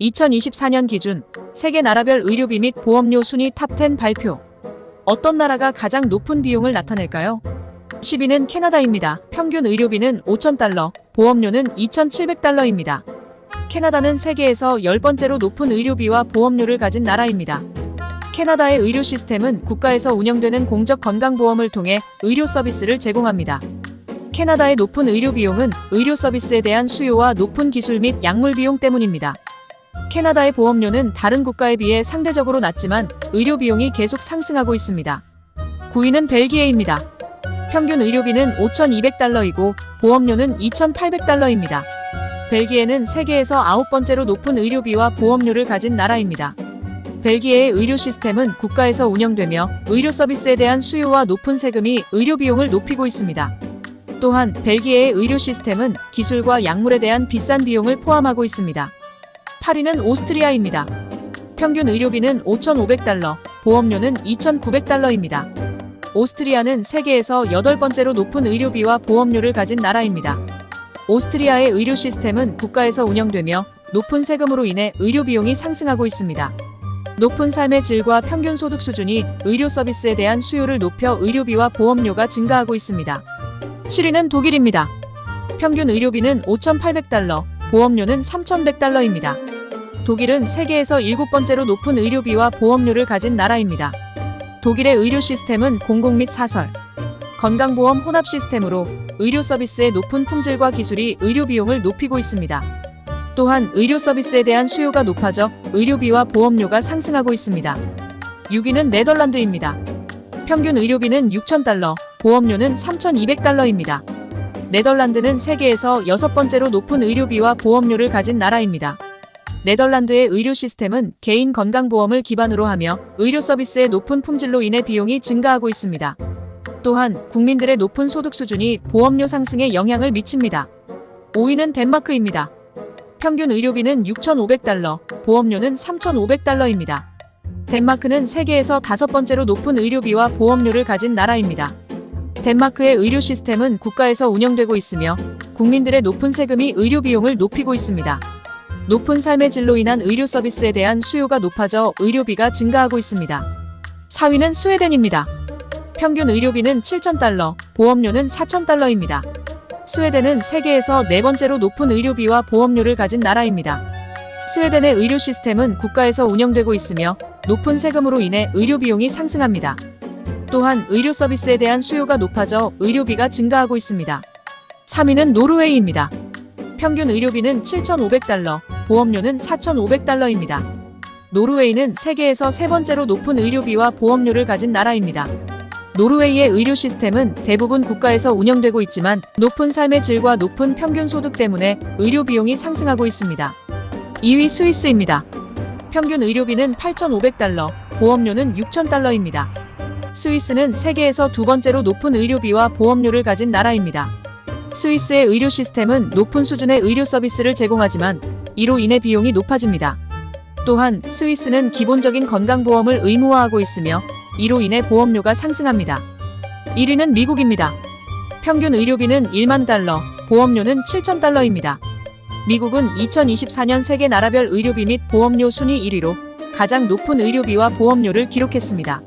2024년 기준 세계 나라별 의료비 및 보험료 순위 탑10 발표. 어떤 나라가 가장 높은 비용을 나타낼까요? 10위는 캐나다입니다. 평균 의료비는 5,000달러, 보험료는 2,700달러입니다. 캐나다는 세계에서 10번째로 높은 의료비와 보험료를 가진 나라입니다. 캐나다의 의료 시스템은 국가에서 운영되는 공적 건강보험을 통해 의료 서비스를 제공합니다. 캐나다의 높은 의료 비용은 의료 서비스에 대한 수요와 높은 기술 및 약물 비용 때문입니다. 캐나다의 보험료는 다른 국가에 비해 상대적으로 낮지만 의료 비용이 계속 상승하고 있습니다. 9위는 벨기에입니다. 평균 의료비는 5,200달러이고 보험료는 2,800달러입니다. 벨기에는 세계에서 9번째로 높은 의료비와 보험료를 가진 나라입니다. 벨기에의 의료 시스템은 국가에서 운영되며 의료 서비스에 대한 수요와 높은 세금이 의료 비용을 높이고 있습니다. 또한 벨기에의 의료 시스템은 기술과 약물에 대한 비싼 비용을 포함하고 있습니다. 8위는 오스트리아입니다. 평균 의료비는 5,500달러, 보험료는 2,900달러입니다. 오스트리아는 세계에서 8번째로 높은 의료비와 보험료를 가진 나라입니다. 오스트리아의 의료 시스템은 국가에서 운영되며 높은 세금으로 인해 의료 비용이 상승하고 있습니다. 높은 삶의 질과 평균 소득 수준이 의료 서비스에 대한 수요를 높여 의료비와 보험료가 증가하고 있습니다. 7위는 독일입니다. 평균 의료비는 5,800달러, 보험료는 3,100달러입니다. 독일은 세계에서 7번째로 높은 의료비와 보험료를 가진 나라입니다. 독일의 의료 시스템은 공공 및 사설, 건강보험 혼합 시스템으로 의료 서비스의 높은 품질과 기술이 의료 비용을 높이고 있습니다. 또한 의료 서비스에 대한 수요가 높아져 의료비와 보험료가 상승하고 있습니다. 6위는 네덜란드입니다. 평균 의료비는 6,000달러, 보험료는 3,200달러입니다. 네덜란드는 세계에서 6번째로 높은 의료비와 보험료를 가진 나라입니다. 네덜란드의 의료 시스템은 개인 건강보험을 기반으로 하며 의료 서비스의 높은 품질로 인해 비용이 증가하고 있습니다. 또한 국민들의 높은 소득 수준이 보험료 상승에 영향을 미칩니다. 5위는 덴마크입니다. 평균 의료비는 6,500달러, 보험료는 3,500달러입니다. 덴마크는 세계에서 5번째로 높은 의료비와 보험료를 가진 나라입니다. 덴마크의 의료 시스템은 국가에서 운영되고 있으며 국민들의 높은 세금이 의료 비용을 높이고 있습니다. 높은 삶의 질로 인한 의료 서비스에 대한 수요가 높아져 의료비가 증가하고 있습니다. 4위는 스웨덴입니다. 평균 의료비는 7,000달러, 보험료는 4,000달러입니다. 스웨덴은 세계에서 4번째로 높은 의료비와 보험료를 가진 나라입니다. 스웨덴의 의료 시스템은 국가에서 운영되고 있으며 높은 세금으로 인해 의료 비용이 상승합니다. 또한 의료 서비스에 대한 수요가 높아져 의료비가 증가하고 있습니다. 3위는 노르웨이입니다. 평균 의료비는 7,500달러, 보험료는 4,500달러입니다. 노르웨이는 세계에서 3번째로 높은 의료비와 보험료를 가진 나라입니다. 노르웨이의 의료 시스템은 대부분 국가에서 운영되고 있지만 높은 삶의 질과 높은 평균 소득 때문에 의료 비용이 상승하고 있습니다. 2위 스위스입니다. 평균 의료비는 8,500달러, 보험료는 6,000달러입니다. 스위스는 세계에서 2번째로 높은 의료비와 보험료를 가진 나라입니다. 스위스의 의료 시스템은 높은 수준의 의료 서비스를 제공하지만 이로 인해 비용이 높아집니다. 또한 스위스는 기본적인 건강보험을 의무화하고 있으며 이로 인해 보험료가 상승합니다. 1위는 미국입니다. 평균 의료비는 1만 달러, 보험료는 7,000달러입니다. 미국은 2024년 세계 나라별 의료비 및 보험료 순위 1위로 가장 높은 의료비와 보험료를 기록했습니다.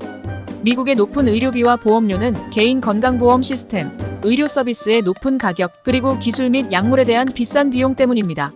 미국의 높은 의료비와 보험료는 개인 건강보험 시스템, 의료 서비스의 높은 가격, 그리고 기술 및 약물에 대한 비싼 비용 때문입니다.